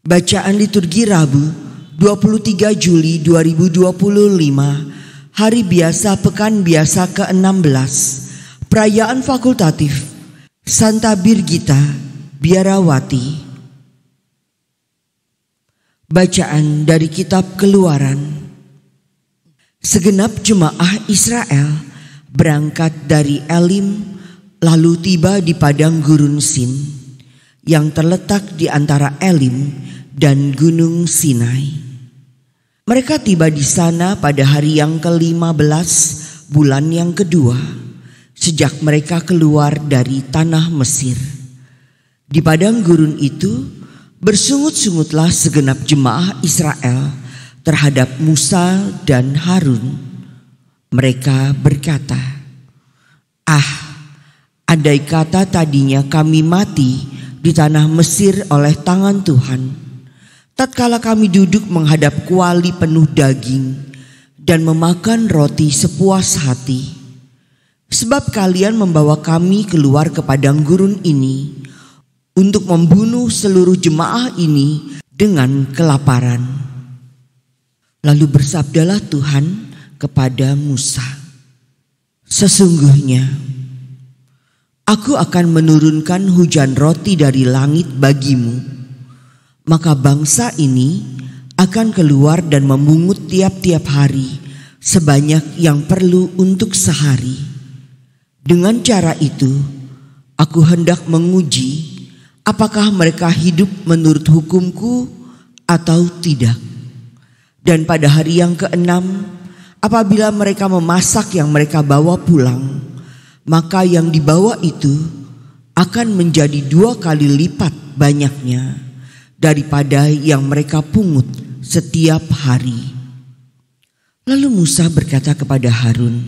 Bacaan liturgi Rabu 23 Juli 2025, Hari Biasa Pekan Biasa ke-16, Perayaan Fakultatif Santa Birgitta Biarawati. Bacaan dari Kitab Keluaran. Segenap jemaah Israel berangkat dari Elim lalu tiba di padang gurun Sin yang terletak di antara Elim dan Gunung Sinai. Mereka tiba di sana pada hari yang ke-15 bulan yang kedua sejak mereka keluar dari tanah Mesir. Di padang gurun itu bersungut-sungutlah segenap jemaah Israel terhadap Musa dan Harun. Mereka berkata, andai kata tadinya kami mati di tanah Mesir oleh tangan Tuhan, tatkala kami duduk menghadap kuali penuh daging dan memakan roti sepuas hati. Sebab kalian membawa kami keluar ke padang gurun ini untuk membunuh seluruh jemaah ini dengan kelaparan. Lalu bersabdalah Tuhan kepada Musa, sesungguhnya Aku akan menurunkan hujan roti dari langit bagimu, maka bangsa ini akan keluar dan memungut tiap-tiap hari sebanyak yang perlu untuk sehari. Dengan cara itu, aku hendak menguji apakah mereka hidup menurut hukumku atau tidak. Dan pada hari yang ke-6, apabila mereka memasak yang mereka bawa pulang, maka yang dibawa itu akan menjadi 2 kali lipat banyaknya daripada yang mereka pungut setiap hari. Lalu Musa berkata kepada Harun,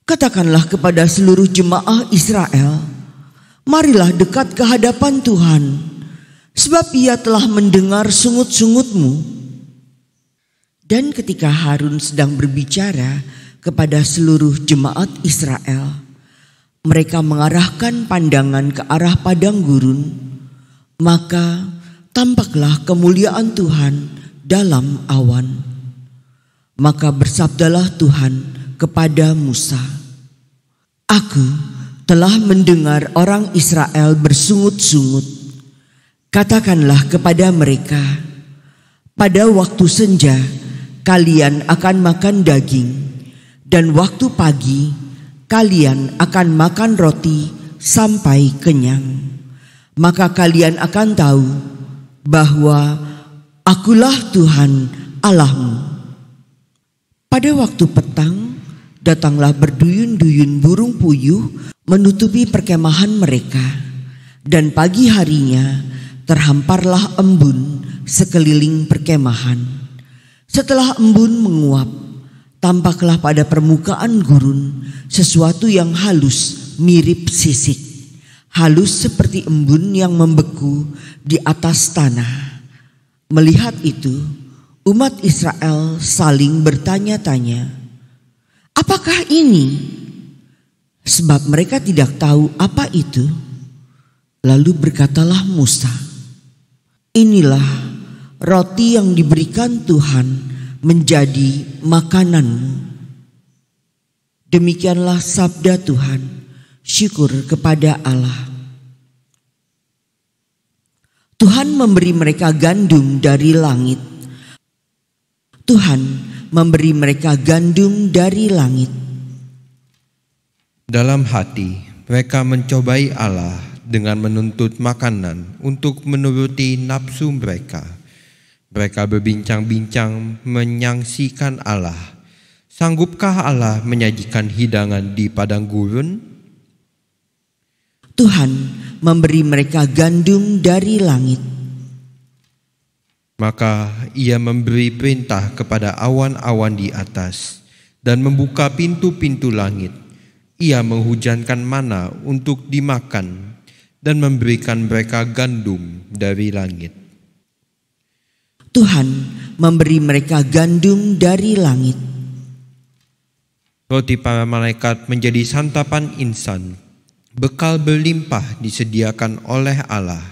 katakanlah kepada seluruh jemaah Israel, marilah dekat ke hadapan Tuhan, sebab Ia telah mendengar sungut-sungutmu. Dan ketika Harun sedang berbicara kepada seluruh jemaat Israel, mereka mengarahkan pandangan ke arah padang gurun, maka tampaklah kemuliaan Tuhan dalam awan. Maka bersabdalah Tuhan kepada Musa, Aku telah mendengar orang Israel bersungut-sungut. Katakanlah kepada mereka, pada waktu senja kalian akan makan daging, dan waktu pagi kalian akan makan roti sampai kenyang. Maka kalian akan tahu bahwa Akulah Tuhan Allahmu. Pada waktu petang datanglah berduyun-duyun burung puyuh menutupi perkemahan mereka, dan pagi harinya terhamparlah embun sekeliling perkemahan. Setelah embun menguap, tampaklah pada permukaan gurun sesuatu yang halus mirip sisik, halus seperti embun yang membeku di atas tanah. Melihat itu, umat Israel saling bertanya-tanya, apakah ini? Sebab mereka tidak tahu apa itu. Lalu berkatalah Musa, inilah roti yang diberikan Tuhan menjadi makananmu. Demikianlah sabda Tuhan. Syukur kepada Allah. Tuhan memberi mereka gandum dari langit. Tuhan memberi mereka gandum dari langit. Dalam hati mereka mencobai Allah dengan menuntut makanan untuk menuruti nafsu mereka. Mereka berbincang-bincang menyaksikan Allah. Sanggupkah Allah menyajikan hidangan di padang gurun? Tuhan memberi mereka gandum dari langit. Maka Ia memberi perintah kepada awan-awan di atas dan membuka pintu-pintu langit. Ia menghujankan mana untuk dimakan dan memberikan mereka gandum dari langit. Tuhan memberi mereka gandum dari langit. Roti para malaikat menjadi santapan insan, bekal berlimpah disediakan oleh Allah.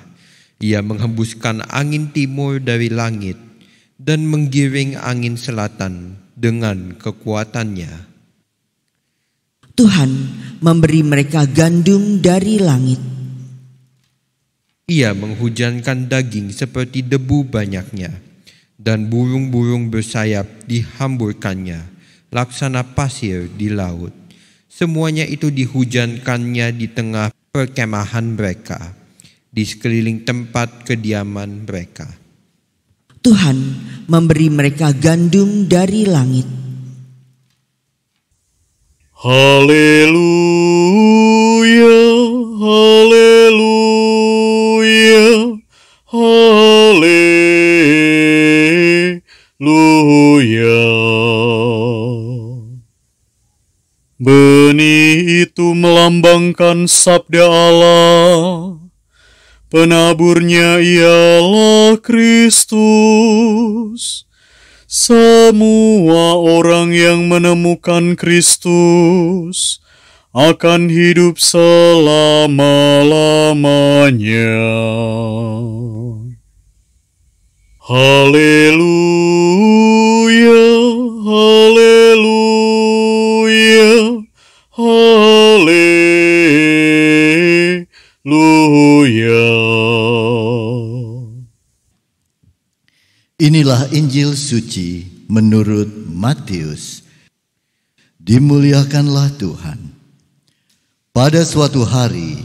Ia menghembuskan angin timur dari langit dan menggiring angin selatan dengan kekuatannya. Tuhan memberi mereka gandum dari langit. Ia menghujankan daging seperti debu banyaknya, dan burung-burung bersayap dihamburkannya, laksana pasir di laut. Semuanya itu dihujankannya di tengah perkemahan mereka, di sekeliling tempat kediaman mereka. Tuhan memberi mereka gandum dari langit. Haleluya, haleluya, haleluya. Benih itu melambangkan sabda Allah. Penaburnya ialah Kristus. Semua orang yang menemukan Kristus akan hidup selama-lamanya. Haleluya, haleluya, haleluya. Inilah Injil suci menurut Matius. Dimuliakanlah Tuhan. Pada suatu hari,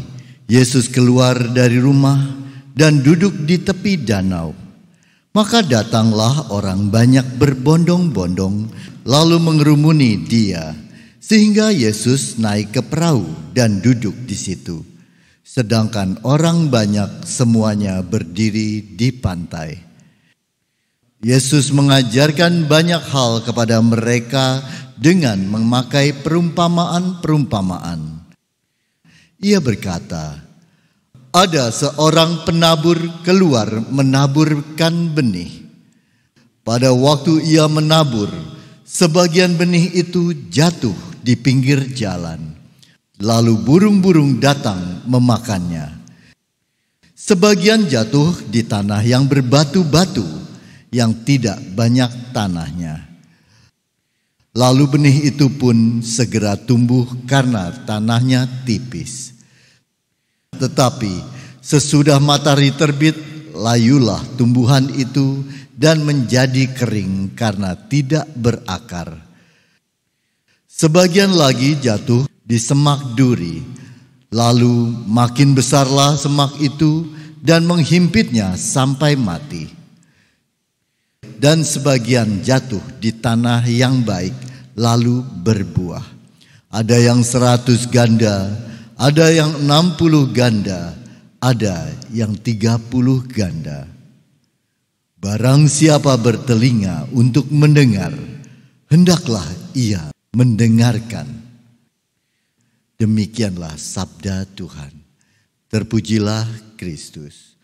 Yesus keluar dari rumah dan duduk di tepi danau. Maka datanglah orang banyak berbondong-bondong lalu mengerumuni dia, sehingga Yesus naik ke perahu dan duduk di situ. Sedangkan orang banyak semuanya berdiri di pantai. Yesus mengajarkan banyak hal kepada mereka dengan memakai perumpamaan-perumpamaan. Ia berkata, ada seorang penabur keluar menaburkan benih. Pada waktu ia menabur, sebagian benih itu jatuh di pinggir jalan. Lalu burung-burung datang memakannya. Sebagian jatuh di tanah yang berbatu-batu, yang tidak banyak tanahnya. Lalu benih itu pun segera tumbuh karena tanahnya tipis. Tetapi sesudah matahari terbit, layulah tumbuhan itu dan menjadi kering karena tidak berakar. Sebagian lagi jatuh di semak duri. Lalu makin besarlah semak itu dan menghimpitnya sampai mati. Dan sebagian jatuh di tanah yang baik, lalu berbuah. Ada yang 100 ganda, ada yang 60 ganda, ada yang 30 ganda. Barang siapa bertelinga untuk mendengar, hendaklah ia mendengarkan. Demikianlah sabda Tuhan. Terpujilah Kristus.